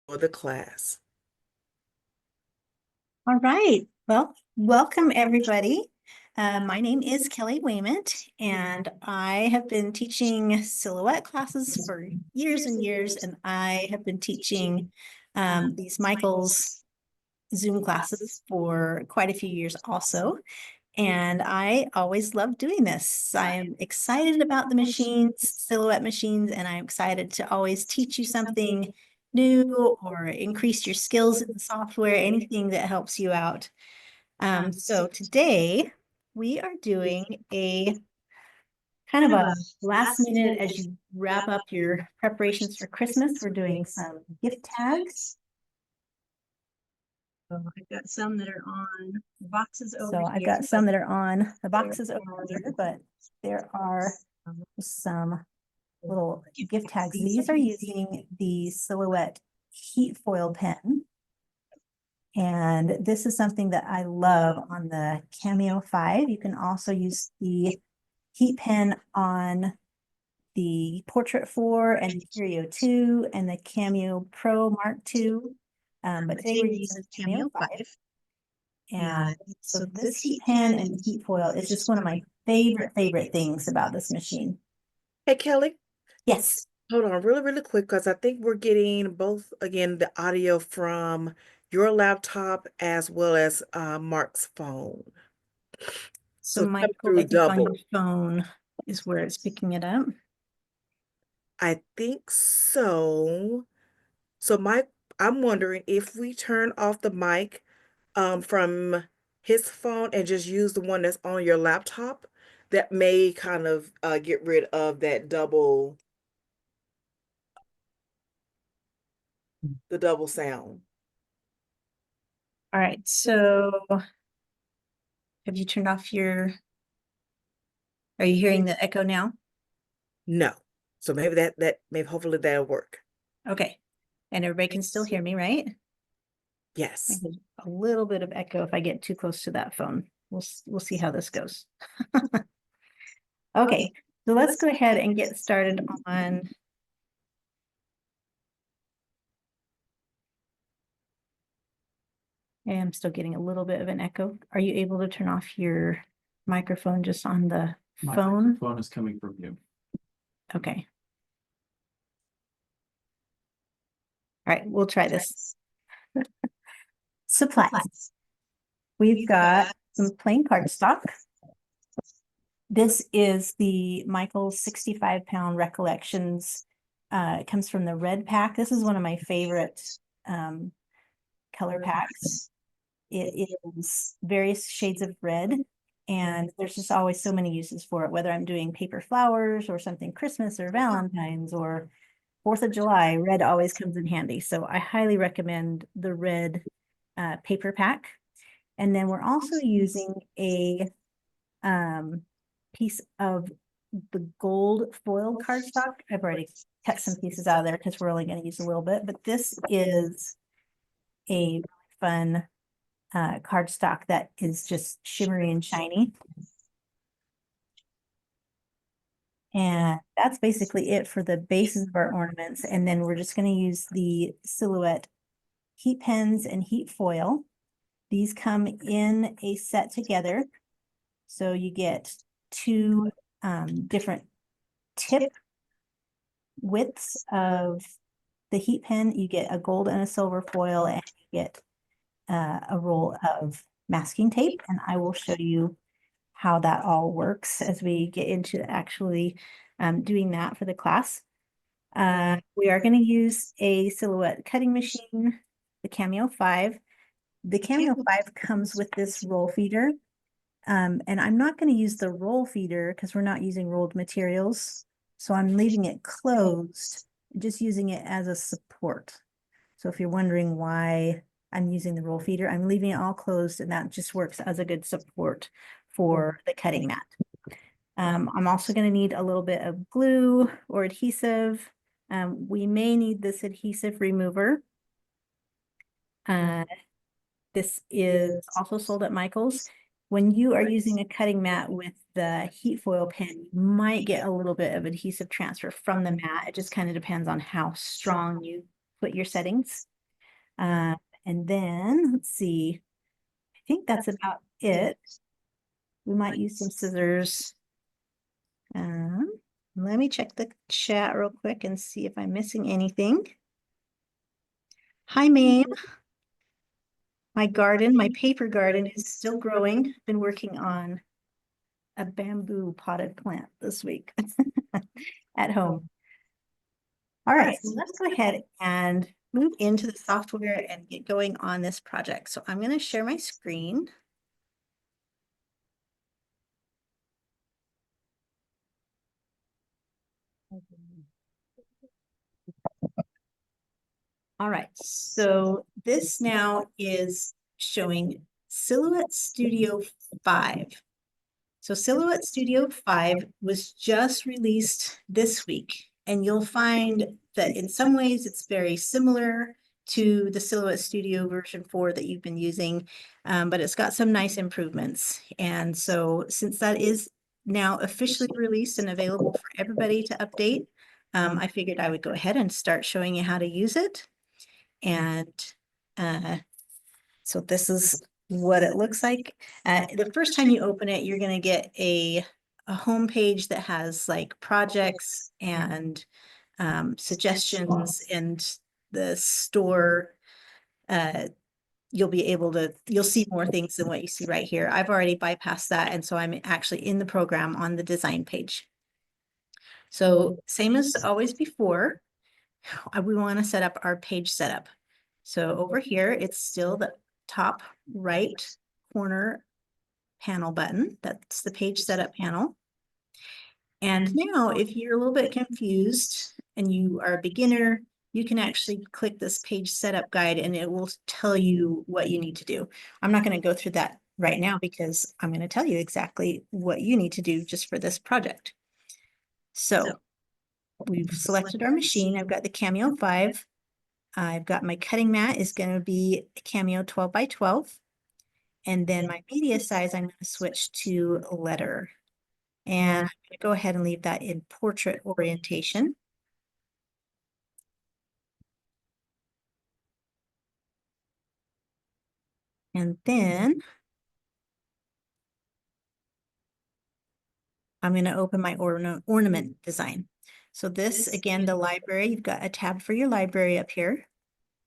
for the class. All right. Well, welcome everybody. My name is Kelly Wayment, and I have been teaching silhouette classes for years and years, and I have been teaching these Michael's Zoom classes for quite a few years also. And I always love doing this. I am excited about the machines, silhouette machines, and I'm excited to always teach you something new or increase your skills in the software, anything that helps you out. So today we are doing a kind of a last minute as you wrap up your preparations for Christmas. We're doing some gift tags. So I've got some that are on the boxes over So I've here. got some that are on the boxes over here, but there are some little gift tags. These are using the Silhouette heat foil pen. And this is something that I love on the Cameo 5. You can also use the heat pen on the Portrait 4 and the Curio 2 and the Cameo Pro Mark 2. But today we're using the Cameo 5. And so this heat pen and the heat foil is just one of my favorite things about this machine. Hey, Kelly, Yes. hold on really quick because I think we're getting both, again, the audio from your laptop as well as Mark's phone. So So it's coming Michael, I through think on your double. phone is where it's picking it up. I think so. So I'm wondering if we turn off the mic from his phone and just use the one that's on your laptop, that may kind of get rid of that the double sound. All right. So have you turned off are you hearing the echo now? No. So maybe maybe hopefully that'll work. Okay. And everybody can still hear me, right? Yes. A little bit of echo if I get too close to that phone. We'll see how this goes. Okay, so let's go ahead and get started on I'm still getting a little bit of an echo. Are you able to turn off your microphone just on the phone? My phone is coming from you. Okay. All right, we'll try this. Supplies. We've got some plain cardstock. This is the Michael's 65-pound Recollections. It comes from the red pack. This is one of my favorite color packs. It is various shades of red, and there's just always so many uses for it, whether I'm doing paper flowers or something Christmas or Valentine's or 4th of July. Red always comes in handy. So I highly recommend the red paper pack. And then we're also using a piece of the gold foil cardstock. I've already cut some pieces out of there because we're only going to use a little bit, but this is a fun cardstock that is just shimmery and shiny. And that's basically it for the bases of our ornaments. And then we're just going to use the Silhouette heat pens and heat foil. These come in a set together. So you get two different tip widths of the heat pen. You get a gold and a silver foil, and you get a roll of masking tape. And I will show you how that all works as we get into actually doing that for the class. We are going to use a Silhouette cutting machine, the Cameo 5. The Cameo 5 comes with this roll feeder. And I'm not going to use the roll feeder because we're not using rolled materials. So I'm leaving it closed, just using it as a support. So if you're wondering why I'm using the roll feeder, I'm leaving it all closed, and that just works as a good support for the cutting mat. I'm also going to need a little bit of glue or adhesive. We may need this adhesive remover. This is also sold at Michael's. When you are using a cutting mat with the heat foil pen, you might get a little bit of adhesive transfer from the mat. It just kind of depends on how strong you put your settings. And then let's see, I think that's about it. We might use some scissors. Let me check the chat real quick and see if I'm missing anything. Hi, Mame. My garden, my paper garden is still growing. Been working on a bamboo potted plant this week at home. All right, so let's go ahead and move into the software and get going on this project. So I'm going to share my screen. All right, so this now is showing Silhouette Studio 5. So Silhouette Studio 5 was just released this week, and you'll find that in some ways it's very similar to the Silhouette Studio version 4 that you've been using, but it's got some nice improvements. And so since that is now officially released and available for everybody to update, I figured I would go ahead and start showing you how to use it. And so this is what it looks like. The first time you open it, you're going to get a home page that has like projects and suggestions, and the store. You'll see more things than what you see right here. I've already bypassed that, and so I'm actually in the program on the design page. So same as always before, we want to set up our page setup. So over here, it's still the top right corner panel button. That's the page setup panel. And now if you're a little bit confused and you are a beginner, you can actually click this page setup guide and it will tell you what you need to do. I'm not going to go through that right now because I'm going to tell you exactly what you need to do just for this project. So we've selected our machine. I've got the Cameo 5. I've got my cutting mat is going to be Cameo 12 by 12. And then my media size, I'm going to switch to letter. And I'm going to go ahead and leave that in portrait orientation. And then I'm going to open my ornament design. So this, again, the library, you've got a tab for your library up here.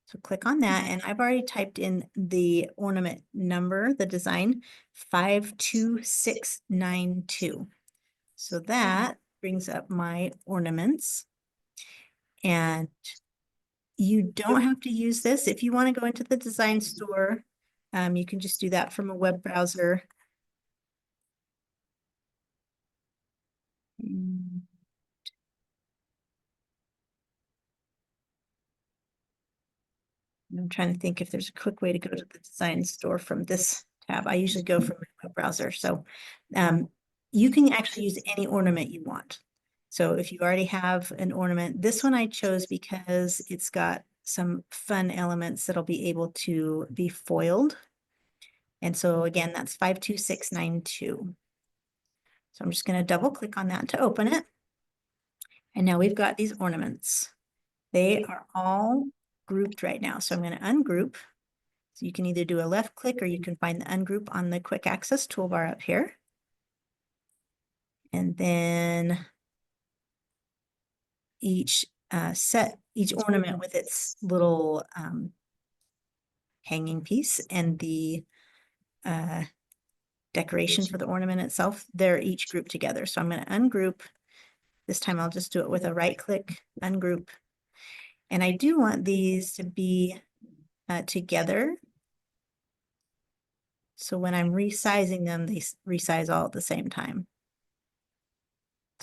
So click on that, and I've already typed in the ornament number, the design, 52692. So that brings up my ornaments. And you don't have to use this. If you want to go into the design store, you can just do that from a web browser. I'm trying to think if there's a quick way to go to the design store from this tab. I usually go from my web browser. So you can actually use any ornament you want. So if you already have an ornament, this one I chose because it's got some fun elements that'll be able to be foiled. And so again, that's 52692. So I'm just going to double click on that to open it. And now we've got these ornaments. They are all grouped right now. So I'm going to ungroup. So you can either do a left click or you can find the ungroup on the quick access toolbar up here. And then each ornament with its little hanging piece and the decoration for the ornament itself, they're each grouped together. So I'm going to ungroup. This time I'll just do it with a right click, ungroup. And I do want these to be together. So when I'm resizing them, they resize all at the same time.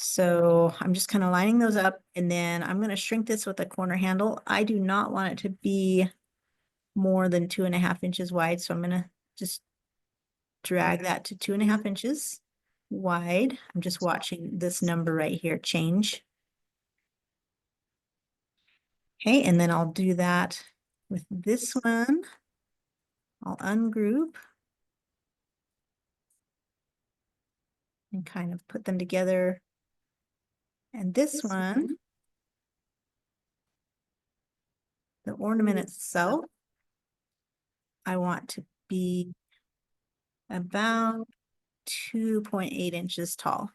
So I'm just kind of lining those up, and then I'm going to shrink this with a corner handle. I do not want it to be more than 2.5 inches wide. So I'm going to just drag that to 2.5 inches wide. I'm just watching this number right here change. Okay, and then I'll do that with this one. I'll ungroup and kind of put them together. And this one, the ornament itself, I want to be about 2.8 inches tall.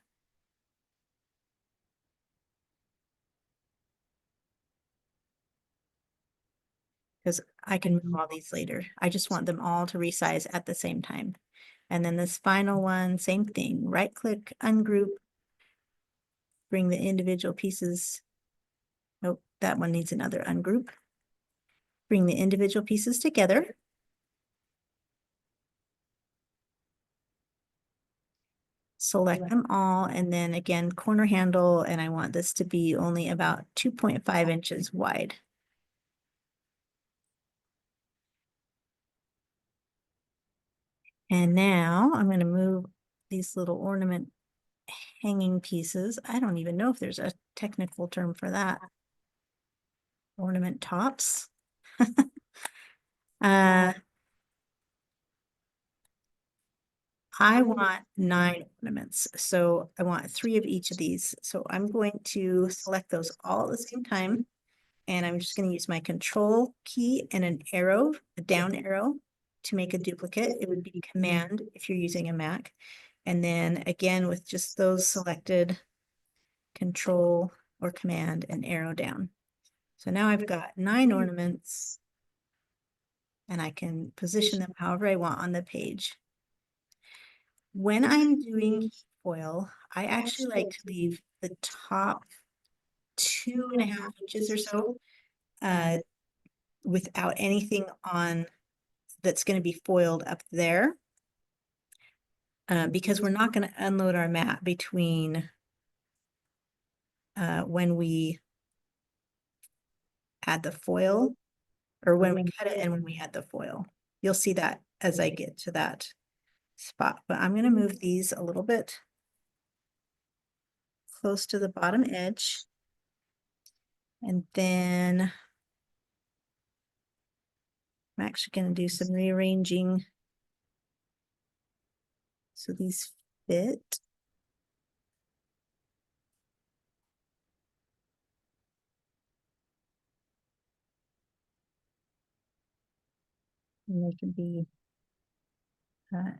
Because I can move all these later. I just want them all to resize at the same time. And then this final one, same thing, right click, ungroup, bring the individual pieces. Nope, that one needs another ungroup. Bring the individual pieces together. Select them all, and then again, corner handle, and I want this to be only about 2.5 inches wide. And now I'm going to move these little ornament hanging pieces. I don't even know if there's a technical term for that. Ornament tops. I want 9 ornaments, so I want 3 of each of these. So I'm going to select those all at the same time, and I'm just going to use my control key and an arrow, a down arrow, to make a duplicate. It would be Command if you're using a Mac. And then again, with just those selected, Control or Command and arrow down. So now I've got 9 ornaments, and I can position them however I want on the page. When I'm doing foil, I actually like to leave the top 2.5 inches or so without anything on that's going to be foiled up there, because we're not going to unload our mat between when we add the foil, or when we cut it and when we add the foil. You'll see that as I get to that spot, but I'm going to move these a little bit close to the bottom edge, and then I'm actually going to do some rearranging so these fit. And they can be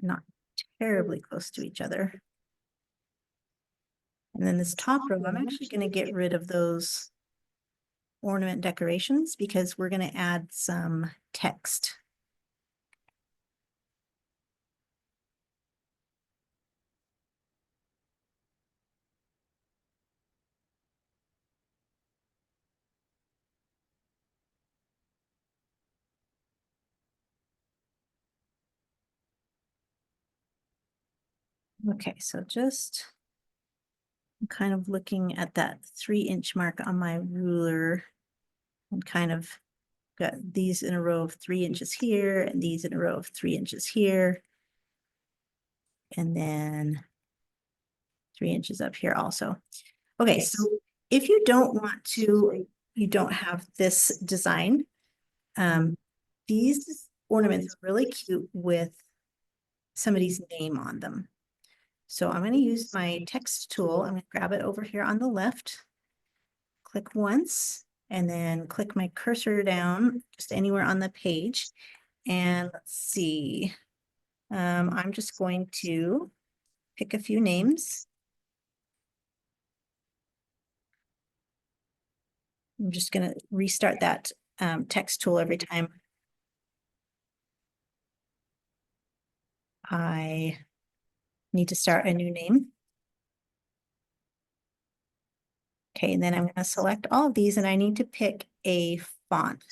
not terribly close to each other. And then this top row, I'm actually going to get rid of those ornament decorations because we're going to add some text. Okay, so just I'm kind of looking at that 3-inch mark on my ruler and kind of got these in a row of 3 inches here and these in a row of 3 inches here. And then 3 inches up here also. Okay, so if you don't want to, you don't have this design, these ornaments are really cute with somebody's name on them. So I'm going to use my text tool. I'm going to grab it over here on the left, click once, and then click my cursor down just anywhere on the page. And let's see, I'm just going to pick a few names. I'm just going to restart that text tool every time I need to start a new name. Okay, and then I'm going to select all of these, and I need to pick a font.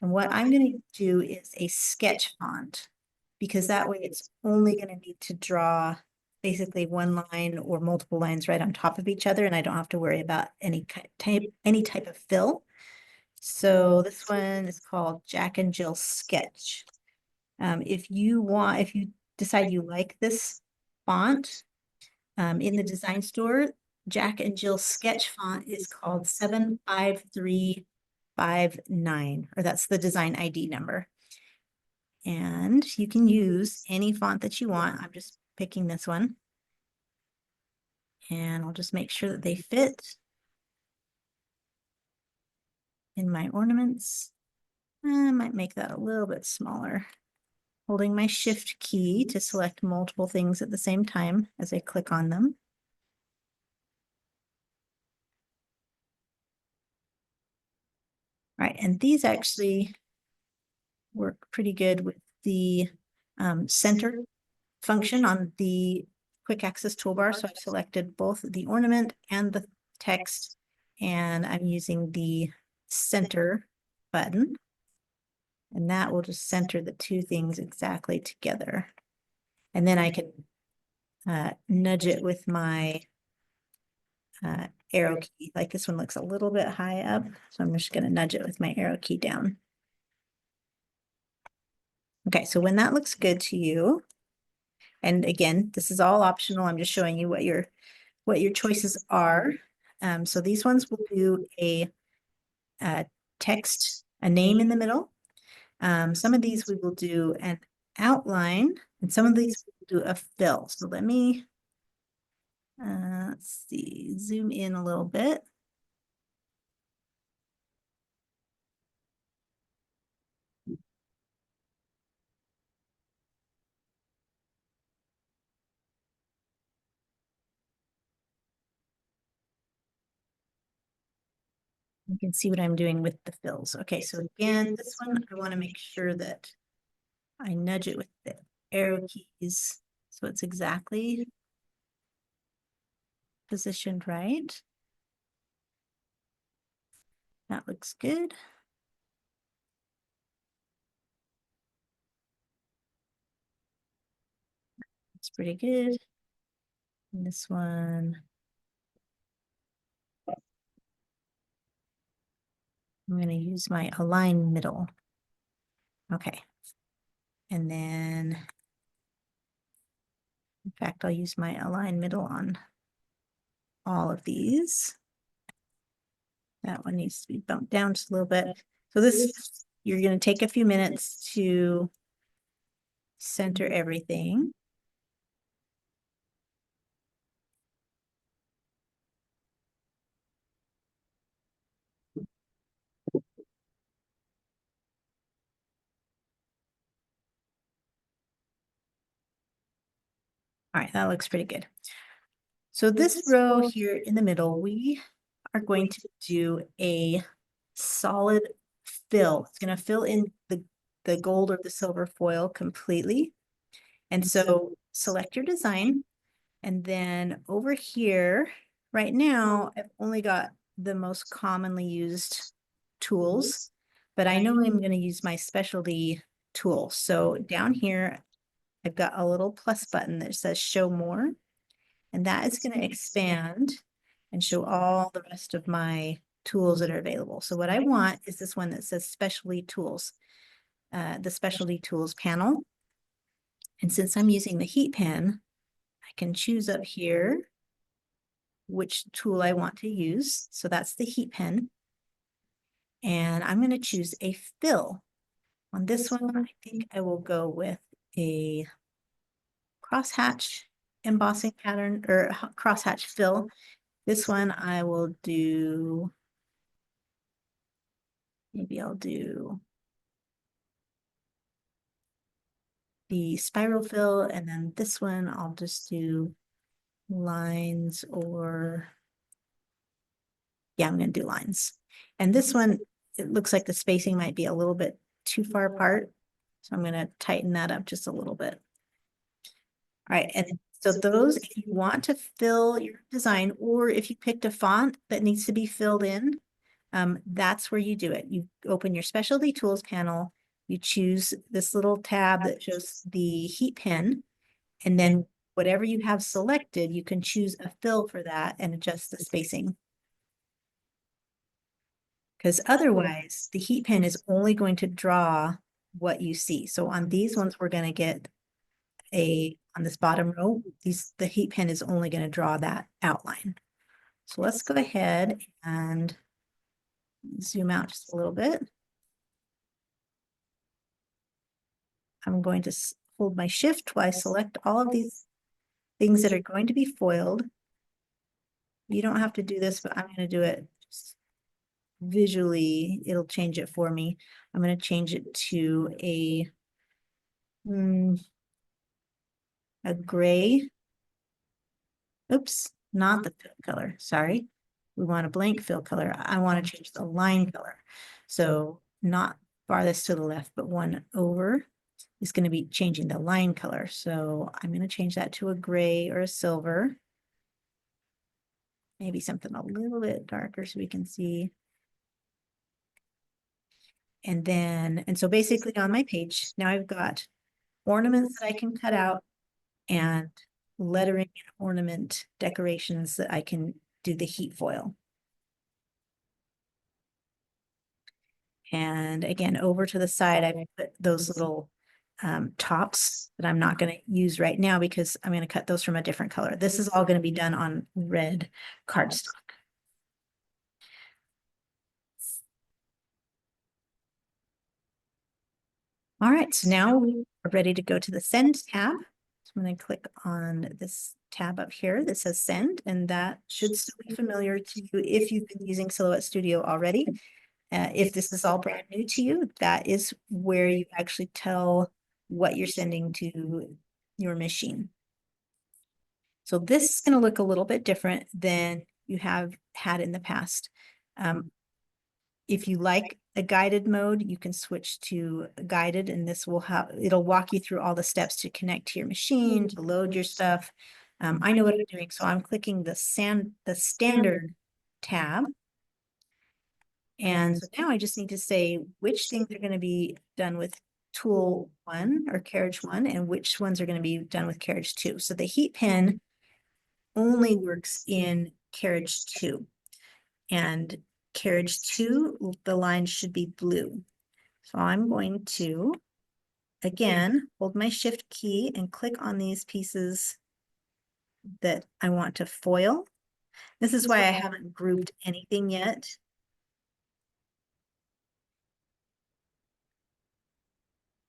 And what I'm going to do is a sketch font, because that way it's only going to need to draw basically one line or multiple lines right on top of each other, and I don't have to worry about any type of fill. So this one is called Jack and Jill Sketch. If you decide you like this font, in the design store, Jack and Jill Sketch font is called 75359, or that's the design ID number. And you can use any font that you want. I'm just picking this one. And I'll just make sure that they fit in my ornaments. I might make that a little bit smaller. holding my shift key to select multiple things at the same time as I click on them. All right, and these actually work pretty good with the center function on the quick access toolbar. So I've selected both the ornament and the text, and I'm using the center button. And that will just center the two things exactly together. And then I can nudge it with my arrow key. Like this one looks a little bit high up, so I'm just going to nudge it with my arrow key down. Okay, so when that looks good to you, and again, this is all optional. I'm just showing you what your choices are. So these ones will do a text, a name in the middle. Some of these we will do an outline, and some of these we'll do a fill. So let me, let's see, zoom in a little bit. You can see what I'm doing with the fills. Okay, so again, this one, I want to make sure that I nudge it with the arrow keys so it's exactly positioned right. That looks good. It's pretty good. And this one, I'm going to use my align middle. Okay. And then, in fact, I'll use my align middle on all of these. That one needs to be bumped down just a little bit. So this, you're going to take a few minutes to center everything. All right, that looks pretty good. So this row here in the middle, we are going to do a solid fill. It's going to fill in the gold or the silver foil completely. And so select your design. And then over here, right now, I've only got the most commonly used tools, but I know I'm going to use my specialty tool. So down here, I've got a little plus button that says show more, and that is going to expand and show all the rest of my tools that are available. So what I want is this one that says specialty tools, the specialty tools panel. And since I'm using the heat pen, I can choose up here which tool I want to use. So that's the heat pen. And I'm going to choose a fill. On this one, I think I will go with a crosshatch embossing pattern or crosshatch fill. This one I will do, maybe I'll do the spiral fill, and then this one I'll just do lines, or yeah, I'm going to do lines. And this one, it looks like the spacing might be a little bit too far apart, so I'm going to tighten that up just a little bit. All right, and so those, if you want to fill your design, or if you picked a font that needs to be filled in, that's where you do it. You open your specialty tools panel, you choose this little tab that shows the heat pen, and then whatever you have selected, you can choose a fill for that and adjust the spacing. Because otherwise, the heat pen is only going to draw what you see. So on these ones, we're going to get on this bottom row, the heat pen is only going to draw that outline. So let's go ahead and zoom out just a little bit. I'm going to hold my shift while I select all of these things that are going to be foiled. You don't have to do this, but I'm going to do it just visually. It'll change it for me. I'm going to change it to a a gray. Oops, not the fill color, sorry. We want a blank fill color. I want to change the line color. So not farthest to the left, but one over is going to be changing the line color. So I'm going to change that to a gray or a silver. Maybe something a little bit darker so we can see. And so basically on my page, now I've got ornaments that I can cut out and lettering and ornament decorations that I can do the heat foil. And again, over to the side, I put those little tops that I'm not going to use right now because I'm going to cut those from a different color. This is all going to be done on red cardstock. All right, so now we are ready to go to the Send tab. So I'm going to click on this tab up here that says Send, and that should still be familiar to you if you've been using Silhouette Studio already. If this is all brand new to you, that is where you actually tell what you're sending to your machine. So this is going to look a little bit different than you have had in the past. If you like a guided mode, you can switch to guided, and this will it'll walk you through all the steps to connect to your machine, to load your stuff. I know what I'm doing, so I'm clicking the standard tab. And so now I just need to say which things are going to be done with tool 1 or carriage 1 and which ones are going to be done with carriage 2. So the heat pen only works in carriage 2. And carriage 2, the line should be blue. So I'm going to, again, hold my shift key and click on these pieces that I want to foil. This is why I haven't grouped anything yet.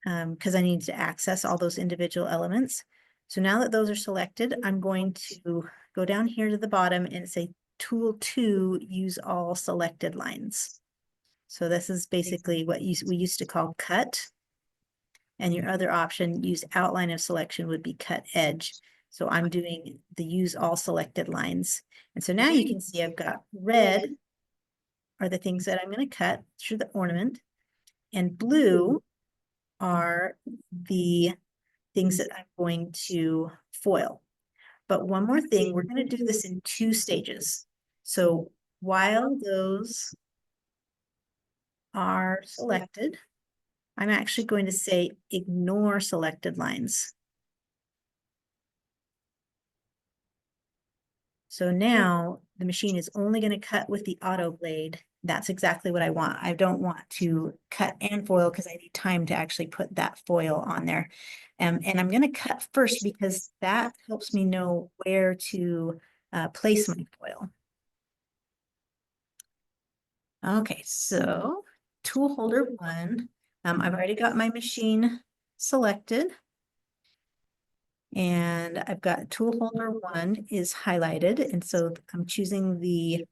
Because I need to access all those individual elements. So now that those are selected, I'm going to go down here to the bottom and say Tool 2, use all selected lines. So this is basically what we used to call cut. And your other option, use outline of selection, would be cut edge. So I'm doing the use all selected lines. And so now you can see I've got red are the things that I'm going to cut through the ornament, and blue are the things that I'm going to foil. But one more thing, we're going to do this in 2 stages. So while those are selected, I'm actually going to say ignore selected lines. So now the machine is only going to cut with the Autoblade. That's exactly what I want. I don't want to cut and foil because I need time to actually put that foil on there. And I'm going to cut first because that helps me know where to place my foil. Okay, so tool holder 1, I've already got my machine selected. And I've got tool holder 1 is highlighted. And so I'm choosing the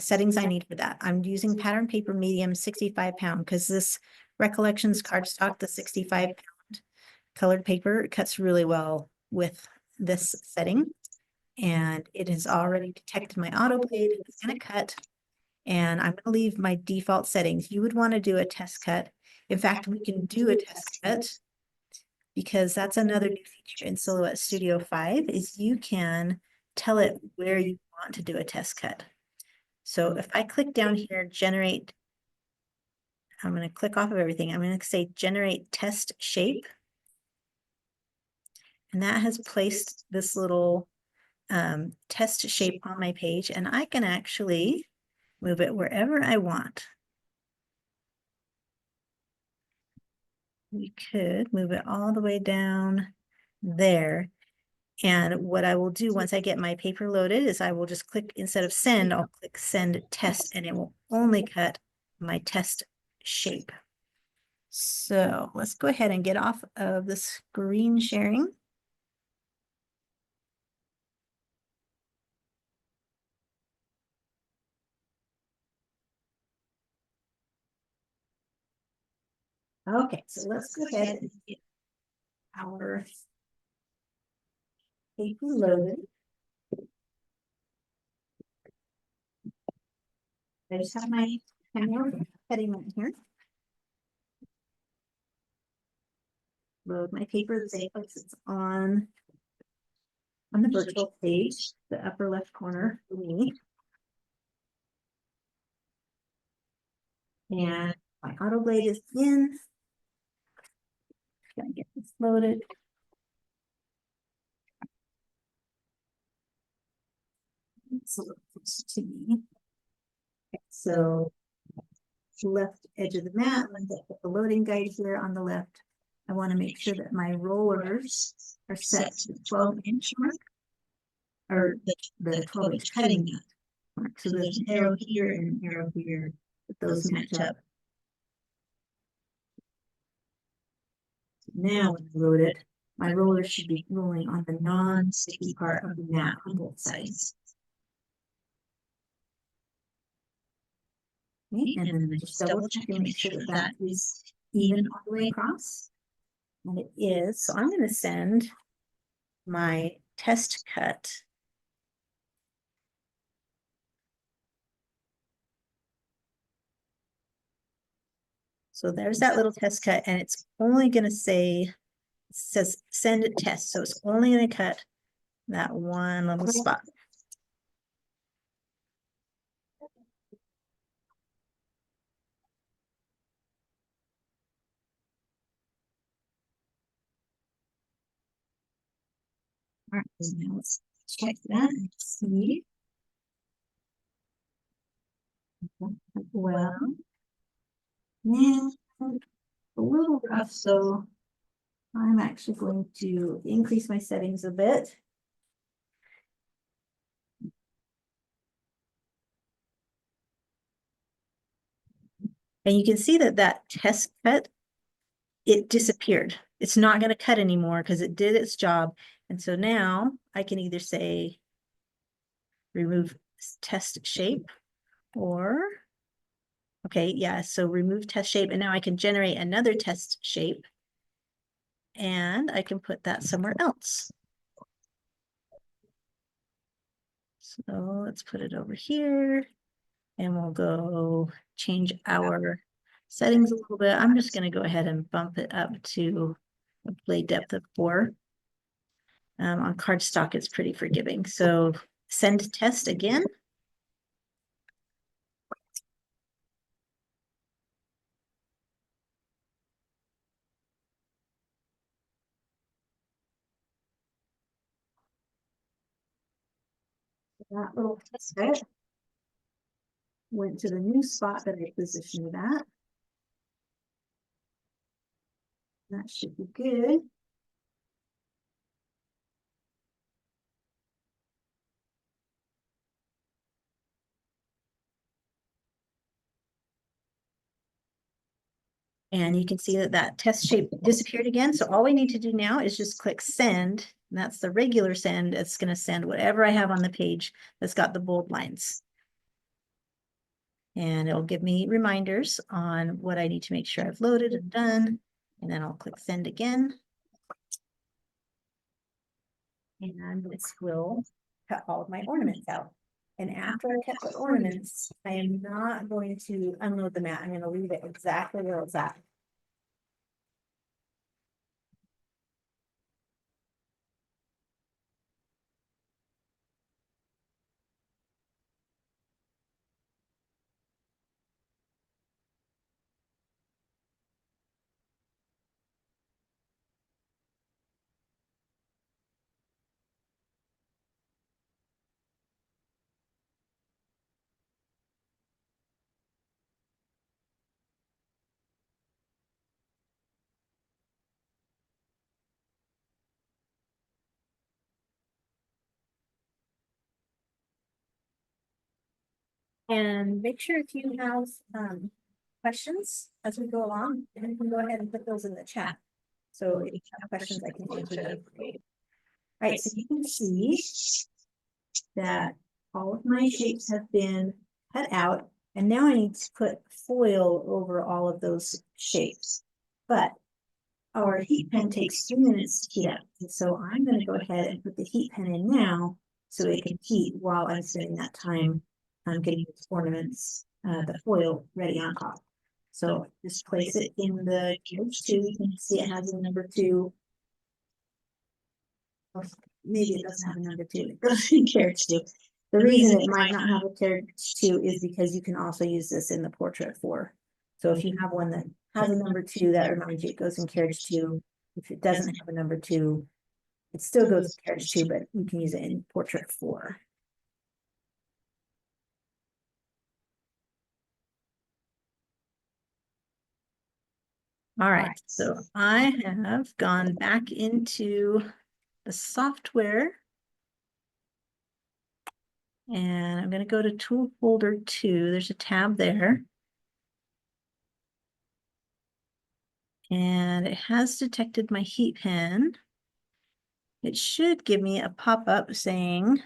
settings I need for that. I'm using pattern paper medium 65 pound because this Recollections cardstock, the 65 pound colored paper, cuts really well with this setting. And it has already detected my Autoblade. It's going to cut. And I'm going to leave my default settings. You would want to do a test cut. In fact, we can do a test cut because that's another new feature in Silhouette Studio 5 is you can tell it where you want to do a test cut. So if I click down here, generate, I'm going to click off of everything. I'm going to say generate test shape. And that has placed this little test shape on my page, and I can actually move it wherever I want. We could move it all the way down there. And what I will do once I get my paper loaded is I will just click, instead of send, I'll click send test, and it will only cut my test shape. So let's go ahead and get off of the screen sharing. Okay, so let's go ahead and our paper loaded. I just have my Cameo pediment here. Load my paper the same place it's on the virtual page, the upper left corner for me. And my Autoblade is in. Gonna get this loaded. So to me. Okay, so left edge of the mat, I'm gonna put the loading guide here on the left. I want to make sure that my rollers are set to the 12-inch mark, or the 12-inch cutting mark. So there's an arrow here and an arrow here, but those match up. Now when I load it, my roller should be rolling on the non-sticky part of the mat on both sides. Okay, and then just double check and make sure that that is even all the way across. And it is. So I'm going to send my test cut. So there's that little test cut, and it's only going to say, it says send it test. So it's only going to cut that one little spot. All right, so now let's check that and see. Well, yeah, a little rough, so I'm actually going to increase my settings a bit. And you can see that that test cut, it disappeared. It's not going to cut anymore because it did its job. And so now I can either say remove test shape or, okay, yeah, so remove test shape. And now I can generate another test shape and I can put that somewhere else. So let's put it over here and we'll go change our settings a little bit. I'm just going to go ahead and bump it up to a blade depth of 4. On cardstock, it's pretty forgiving. So send test again. That little test bit went to the new spot that I positioned it at. That should be good. And you can see that that test shape disappeared again. So all we need to do now is just click send. And that's the regular send. It's going to send whatever I have on the page that's got the bold lines. And it'll give me reminders on what I need to make sure I've loaded and done. And then I'll click send again. And this will cut all of my ornaments out. And after I cut the ornaments, I am not going to unload the mat. I'm going to leave it exactly where it's at. And make sure if you have questions as we go along, and you can go ahead and put those in the chat. So if you have questions, I can answer them for you. All right, so you can see that all of my shapes have been cut out, and now I need to put foil over all of those shapes. But our heat pen takes 3 minutes to heat up. And so I'm going to go ahead and put the heat pen in now so it can heat while I'm spending that time getting the ornaments, the foil ready on top. So just place it in the carriage 2. You can see it has a number 2. Or maybe it doesn't have a number 2. It goes in carriage 2. The reason it might not have a carriage 2 is because you can also use this in the portrait 4. So if you have one that has a number 2, that reminds you it goes in carriage 2. If it doesn't have a number 2, it still goes in carriage 2, but you can use it in portrait 4. All right, so I have gone back into the software. And I'm going to go to tool folder 2. There's a tab there. And it has detected my heat pen. It should give me a pop-up saying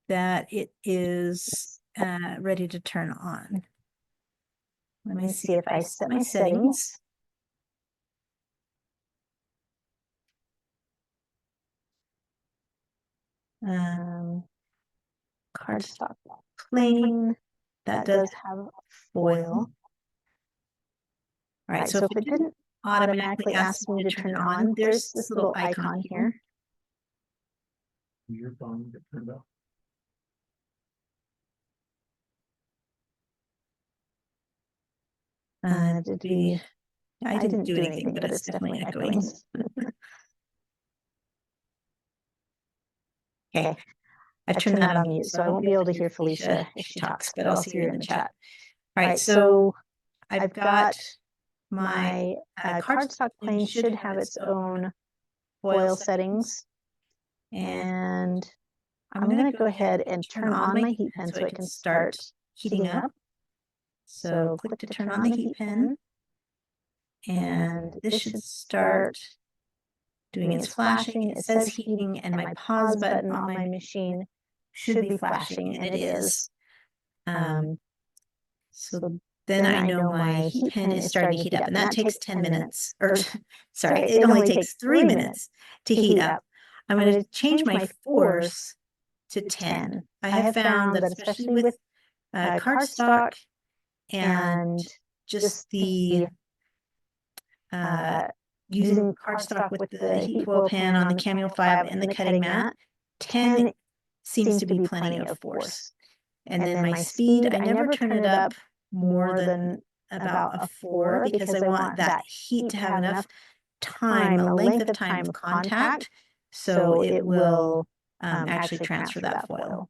that it is ready to turn on. Let me see if I set my settings. Cardstock plain, that does have a foil. All right, so if it didn't automatically ask me to turn it on, there's this little icon here. Your phone get turned off. I didn't do anything, but it's definitely echoing. Okay, I've turned that on mute, so I won't be able to hear Felicia if she talks, but I'll see her in the chat. All right, so I've got my cardstock plane should have its own foil settings, and I'm going to go ahead and turn on my heat pen so it can start heating up. So click to turn on the heat pen, and this should start doing its flashing. It says heating, and my pause button on my machine should be flashing, and it is. So then I know my heat pen is starting to heat up, and that takes 10 minutes, or sorry, it only takes 3 minutes to heat up. I'm going to change my force to 10. I have found that especially with cardstock and just the using cardstock with the heat foil pen on the Cameo 5 and the cutting mat, 10 seems to be plenty of force. And then my speed, I never turn it up more than about a 4 because I want that heat to have enough time, a length of time of contact, so it will actually transfer that foil.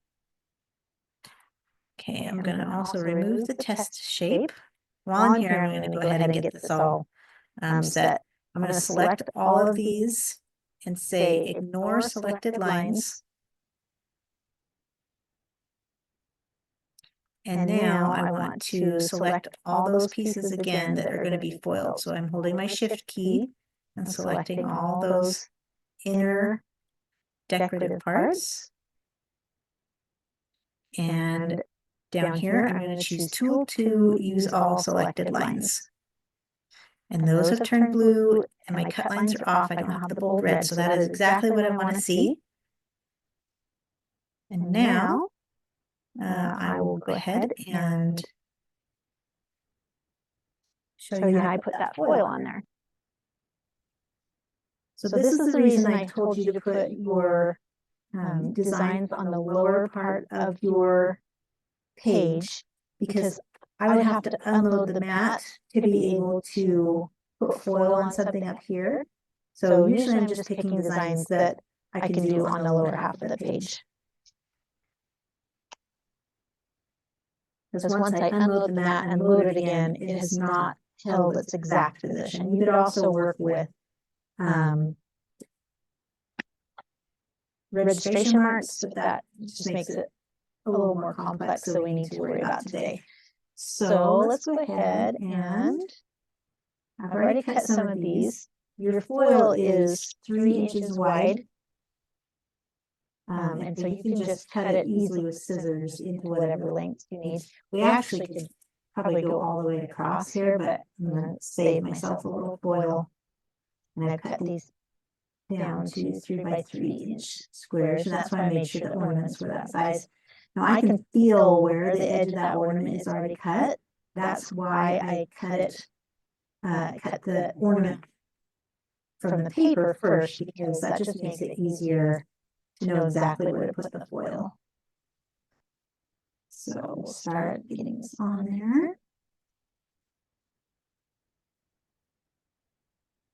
Okay, I'm going to also remove the test shape. While I'm here, I'm going to go ahead and get this all set. I'm going to select all of these and say ignore selected lines. And now I want to select all those pieces again that are going to be foiled. So I'm holding my shift key and selecting all those inner decorative parts. And down here, I'm going to choose Tool 2, use all selected lines. And those have turned blue, and my cut lines are off. I don't have the bold red, so that is exactly what I want to see. And now I will go ahead and show you how I put that foil on there. So this is the reason I told you to put your designs on the lower part of your page, because I would have to unload the mat to be able to put foil on something up here. So usually I'm just picking designs that I can do on the lower half of the page. Because once I unload the mat and load it again, it has not held its exact position. You could also work with registration marks, but that just makes it a little more complex, so we need to worry about today. So let's go ahead and I've already cut some of these. Your foil is 3 inches wide. And so you can just cut it easily with scissors into whatever length you need. We actually could probably go all the way across here, but I'm gonna save myself a little foil. And I've cut these down to 3 by 3 inch squares, and that's why I made sure the ornaments were that size. Now I can feel where the edge of that ornament is already cut. That's why I cut the ornament from the paper first, because that just makes it easier to know exactly where to put the foil. So we'll start getting this on there.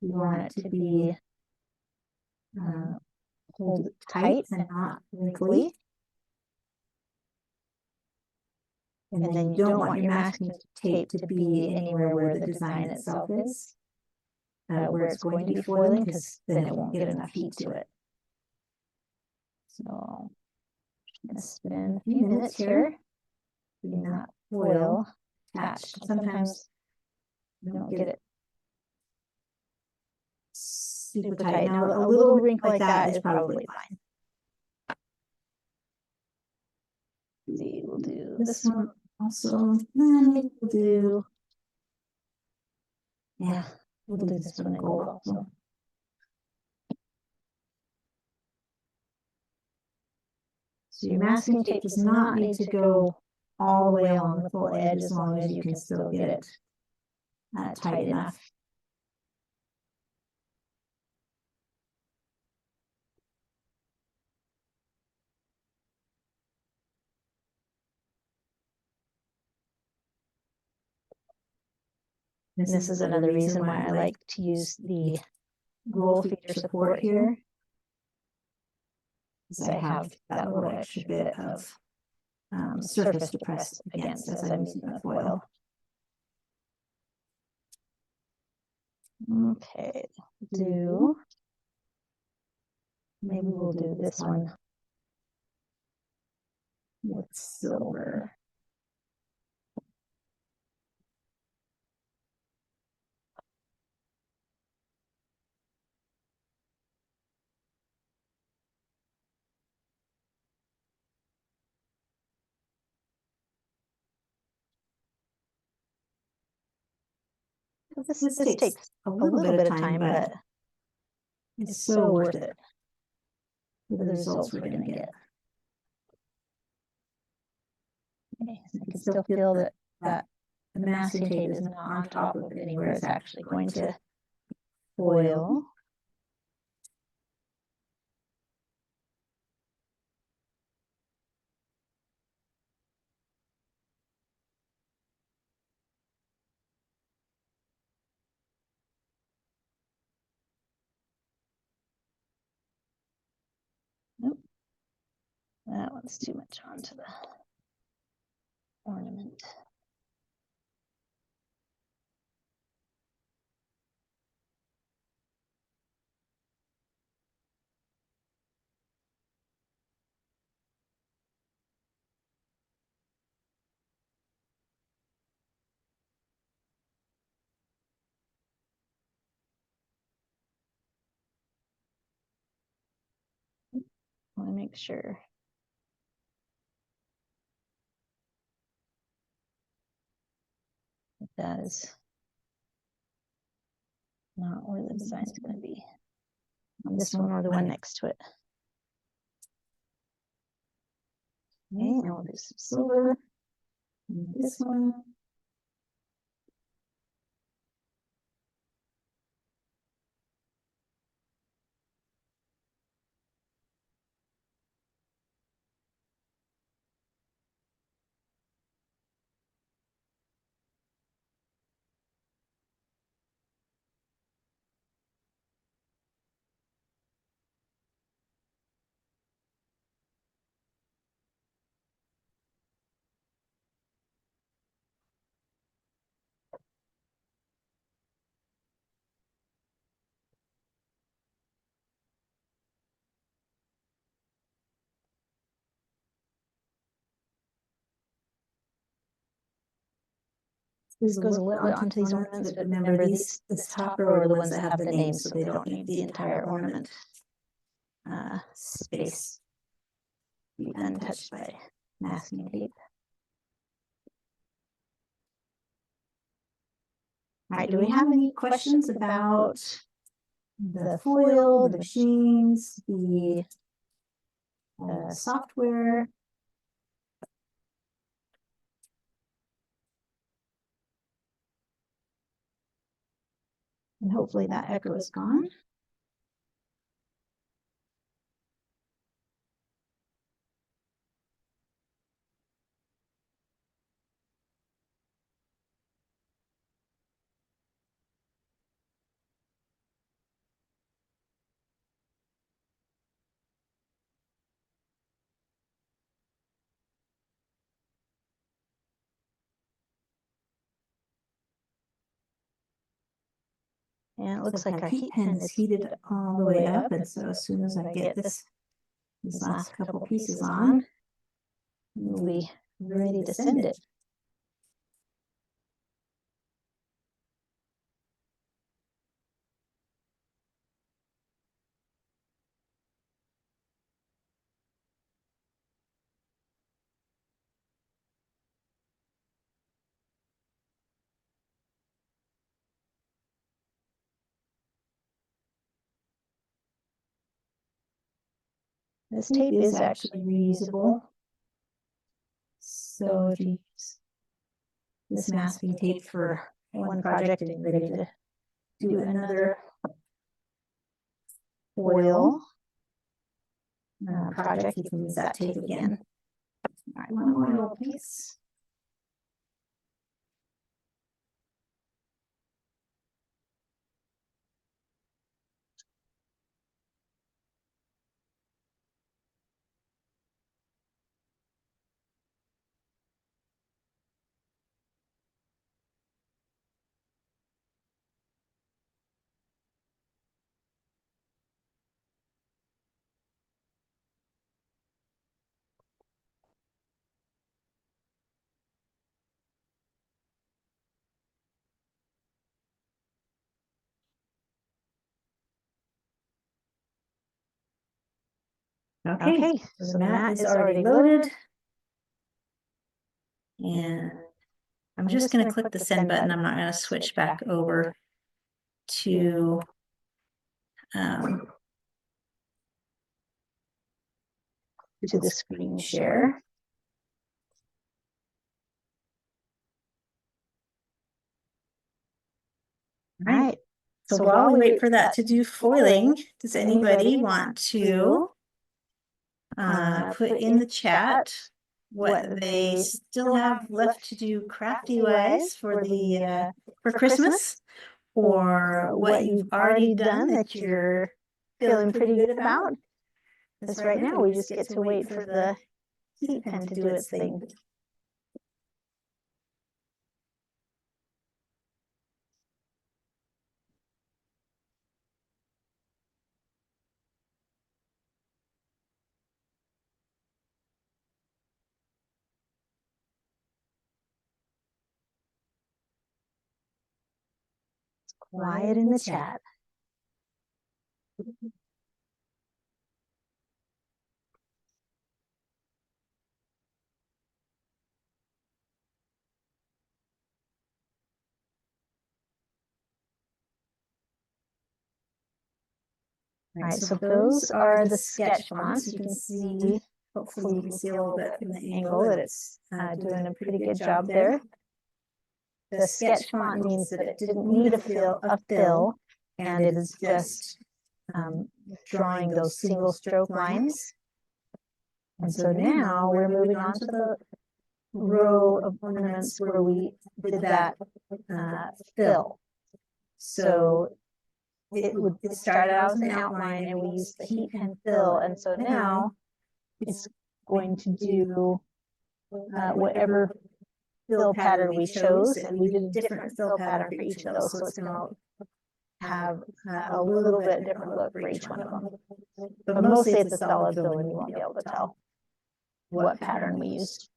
We want it to be hold it tight and not wrinkly. And then you don't want your masking tape to be anywhere where the design itself is, where it's going to be foiling, because then it won't get enough heat to it. So I'm going to spend a few minutes here getting that foil attached. Sometimes you don't get it super tight. Now a little wrinkle like that is probably fine. See, we'll do this one also. Maybe we'll do, yeah, we'll do this one in gold also. So your masking tape does not need to go all the way along the full edge, as long as you can still get it tight enough. This is another reason why I like to use the roll feeder support here. Is I have that little extra bit of surface to press against as I'm using the foil. Okay, maybe we'll do this one with silver. This takes a little bit of time, but it's so worth it for the results we're going to get. Okay, so I can still feel that the masking tape is not on top of anywhere it's actually going to foil. Nope, that one's too much onto the ornament. I want to make sure that is not where the design is going to be. On this one or the one next to it. Okay, and we'll do some silver. And this one. This goes a little bit onto these ornaments, but remember this top row are the ones that have the names, so they don't need the entire ornament space to be untouched by masking tape. All right, do we have any questions about the foil, the machines, the software? And hopefully that echo is gone. And it looks like our heat pen is heated all the way up. And so as soon as I get this last couple pieces on, we'll be ready to send it. This tape is actually reusable. So if you use this masking tape for one project and you're ready to do another foil project, you can use that tape again. All right, one more little piece. Okay, so the mat is already loaded. And I'm just going to click the send button. I'm not going to switch back over to the screen share. All right. So while we wait for that to do foiling, does anybody want to put in the chat what they still have left to do crafty wise for the for Christmas, or what you've already done that you're feeling pretty good about? Because right now we just get to wait for the heat pen to do its thing. Quiet in the chat. All right, so those are the sketch fonts. You can see, hopefully you can see a little bit from the angle that it's doing a pretty good job there. The sketch font means that it didn't need a fill, and it is just drawing those single stroke lines. And so now we're moving on to the row of ornaments where we did that fill. So it started out as an outline and we used the heat pen fill. And so now it's going to do whatever fill pattern we chose, and we did a different fill pattern for each of those. So it's going to have a little bit different look for each one of them. But mostly it's a solid fill and you won't be able to tell what pattern we used.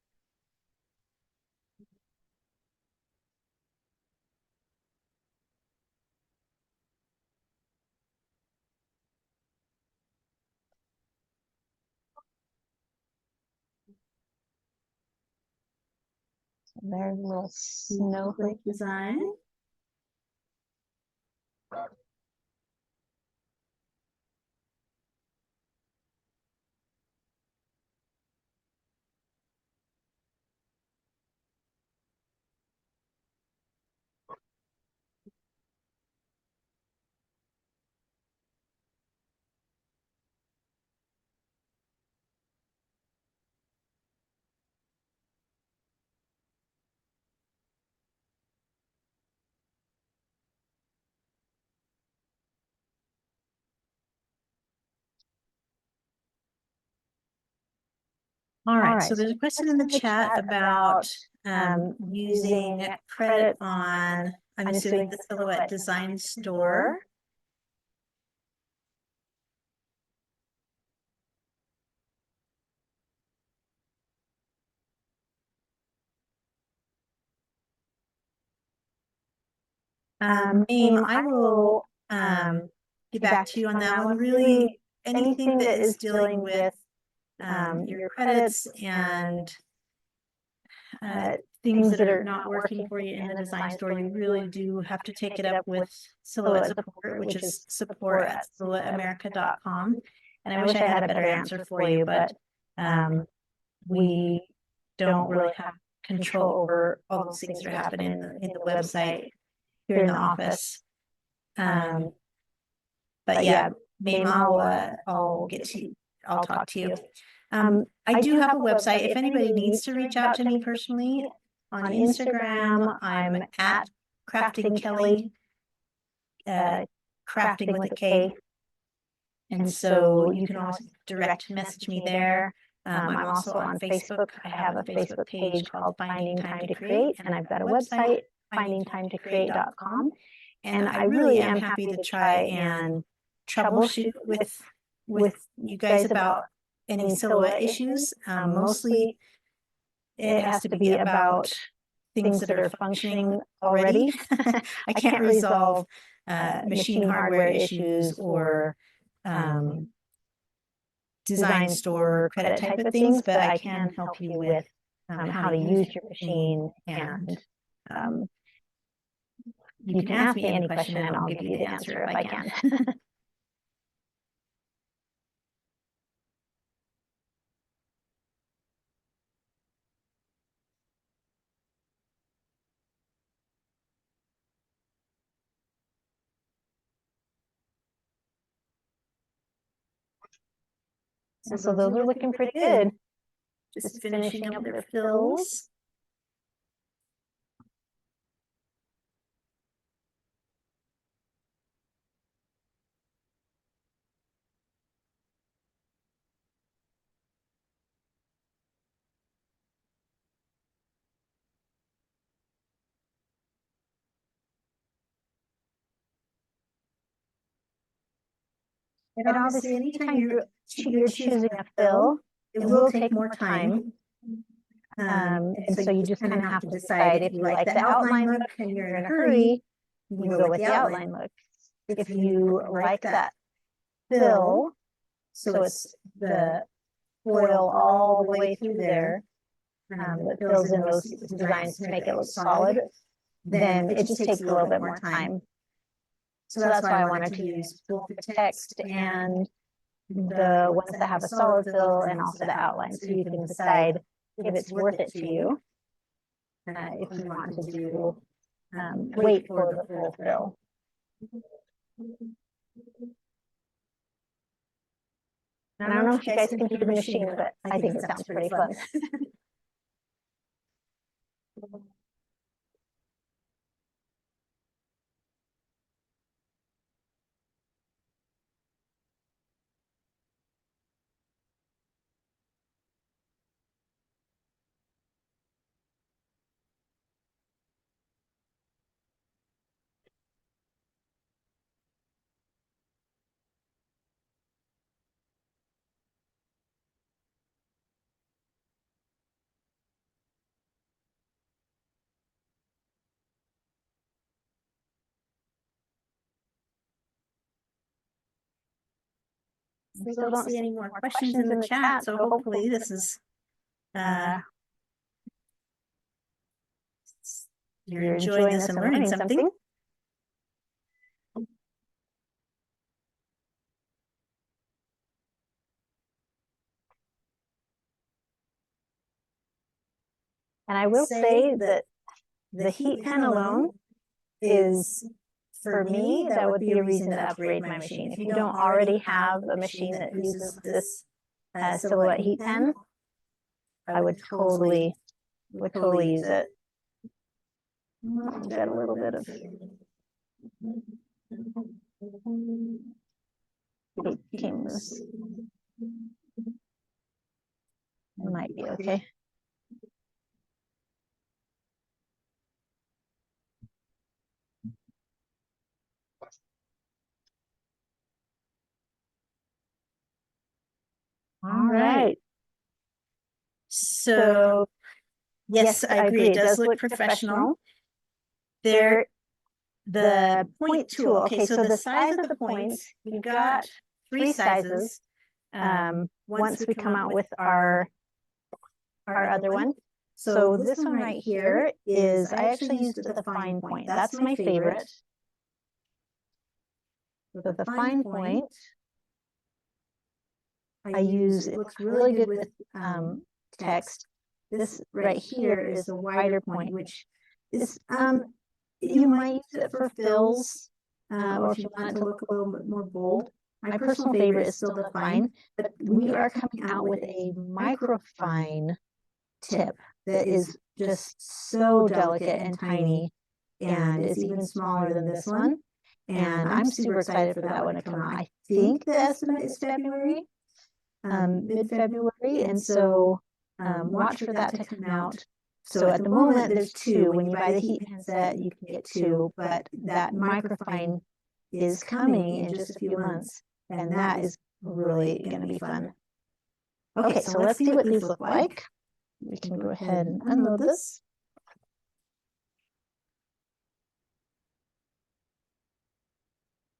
So there's a little snowflake design. All right, so there's a question in the chat about using credit on, I'm assuming, the Silhouette Design Store. Mame, I will get back to you on that one. Really, anything that is dealing with your credits and things that are not working for you in the design store, you really do have to take it up with Silhouette Support, which is support@silhouetteamerica.com. And I wish I had a better answer for you, but we don't really have control over all those things that are happening in the website here in the office. But yeah, maybe I'll get to you. I'll talk to you. I do have a website. If anybody needs to reach out to me personally on Instagram, I'm at Crafting Kelly, crafting with a K. And so you can always direct message me there. I'm also on Facebook. I have a Facebook page called Finding Time to Create, and I've got a website, findingtimetocreate.com. And I really am happy to try and troubleshoot with you guys about any silhouette issues. Mostly it has to be about things that are functioning already. I can't resolve machine hardware issues or design store credit type of things, but I can help you with how to use your machine, and you can ask me any question and I'll give you the answer if I can. And so those are looking pretty good. Just finishing up their fills. And obviously, anytime you're choosing a fill, it will take more time. And so you just kind of have to decide if you like the outline look and you're in a hurry, you can go with the outline look. If you like that fill, so it's the foil all the way through there, that fills in those designs to make it look solid, then it just takes a little bit more time. So that's why I wanted to use both the text and the ones that have a solid fill and also the outline, so you can decide if it's worth it to you, if you want to do wait for the full fill. I don't know if you guys can do the machine, but I think it sounds pretty fun. We still don't see any more questions in the chat, so hopefully this is you're enjoying this and learning something. And I will say that the heat pen alone is, for me, that would be a reason to upgrade my machine. If you don't already have a machine that uses this Silhouette heat pen, I would totally use it. Got a little bit of it came loose. It might be okay. All right. So yes, I agree. It does look professional. There, the point tool. Okay, so the size of the points, we've got 3 sizes. Once we come out with our other one. So this one right here is, I actually used the fine point. That's my favorite. So the fine point, I use, it looks really good with text. This right here is the wider point, which is, you might use it for fills, or if you want it to look a little bit more bold. My personal favorite is still the fine, but we are coming out with a microfine tip that is just so delicate and tiny, and is even smaller than this one. And I'm super excited for that one to come out. I think the estimate is February, mid-February, and so watch for that to come out. So at the moment, there's 2. When you buy the heat pen set, you can get 2, but that microfine is coming in just a few months, and that is really going to be fun. Okay, so let's see what these look like. We can go ahead and unload this.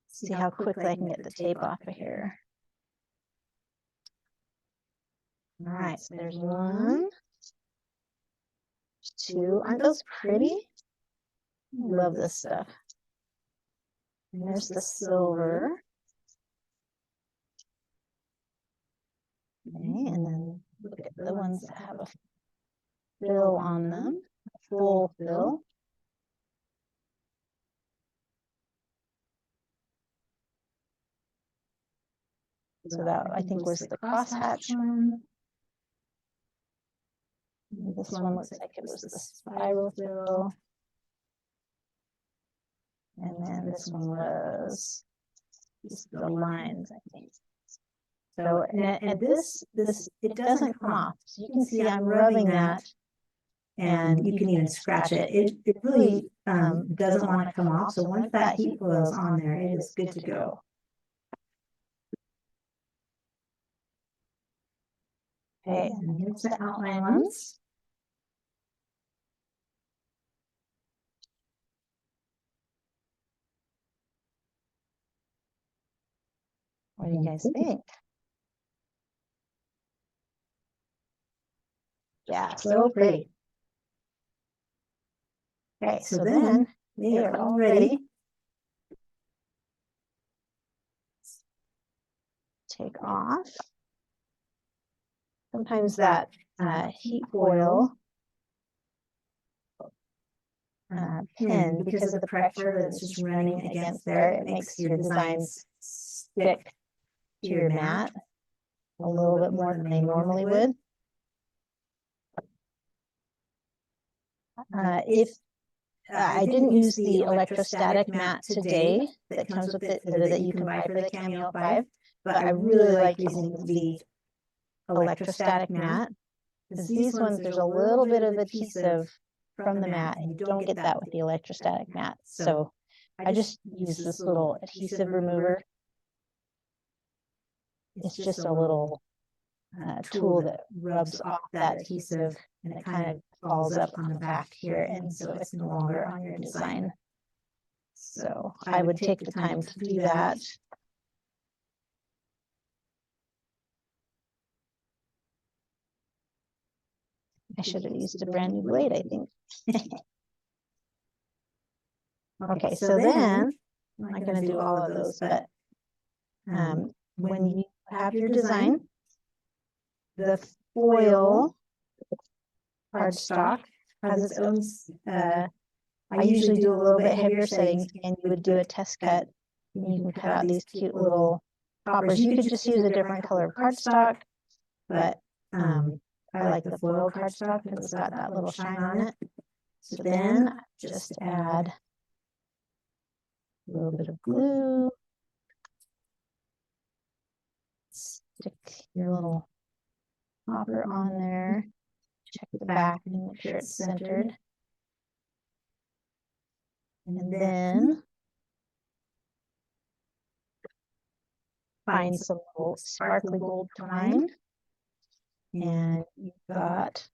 See how quickly I can get the tape off of here. All right, so there's 1, 2. Aren't those pretty? Love this stuff. And there's the silver. Okay, and then look at the ones that have a fill on them, a full fill. So that, I think, was the crosshatch one. And this one looks like it was the spiral fill. And then this one was just the lines, I think. So, and this, it doesn't come off. So you can see I'm rubbing that, and you can even scratch it. It really doesn't want to come off. So once that heat foil is on there, it is good to go. Okay, and here's the outline ones. What do you guys think? Yeah, so pretty. Okay, so then they are all ready. Take off. Sometimes that heat foil pin, because of the pressure that's just running against there, it makes your designs stick to your mat a little bit more than they normally would. If I didn't use the electrostatic mat today that comes with it, that you can buy for the Cameo 5, but I really like using the electrostatic mat, because these ones, there's a little bit of adhesive from the mat, and you don't get that with the electrostatic mat. So I just use this little adhesive remover. It's just a little tool that rubs off that adhesive, and it kind of falls up on the back here, and so it's no longer on your design. So I would take the time to do that. I should have used a brand new blade, I think. Okay, so then, I'm not going to do all of those, but when you have your design, the foil cardstock has its own, I usually do a little bit heavier settings, and you would do a test cut. And you can cut out these cute little toppers. You could just use a different color of cardstock, but I like the foil cardstock because it's got that little shine on it. So then just add a little bit of glue. Stick your little topper on there. Check the back and make sure it's centered. And then find some little sparkly gold twine. And you've got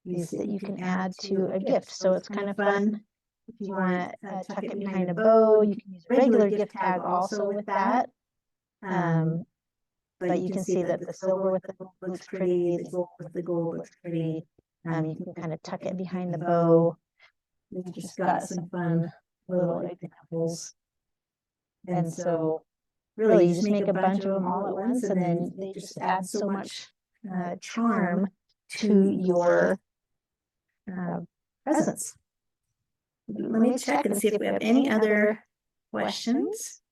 these that you can add to a gift. So it's kind of fun. If you want to tuck it behind a bow, you can use a regular gift tag also with that. But you can see that the silver with the gold looks pretty, the gold with the gold looks pretty. You can kind of tuck it behind the bow. We've just got some fun little examples. And so really you just make a bunch of them all at once, and then they just add so much charm to your presents. Let me check and see if we have any other questions.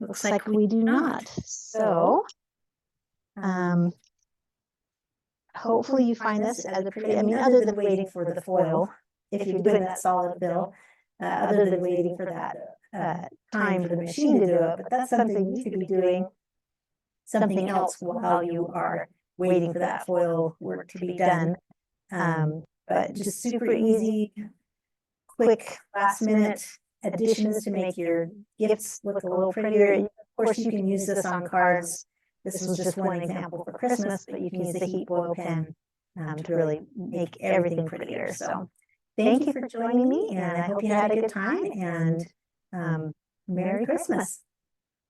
Looks like we do not. So hopefully you find this as a pretty, I mean, other than waiting for the foil, if you're doing that solid bill, other than waiting for that time for the machine to do it, but that's something you could be doing something else while you are waiting for that foil work to be done. But just super easy, quick, last minute additions to make your gifts look a little prettier. Of course, you can use this on cards. This was just one example for Christmas, but you can use the heat foil pen to really make everything prettier. So thank you for joining me, and I hope you had a good time, and Merry Christmas.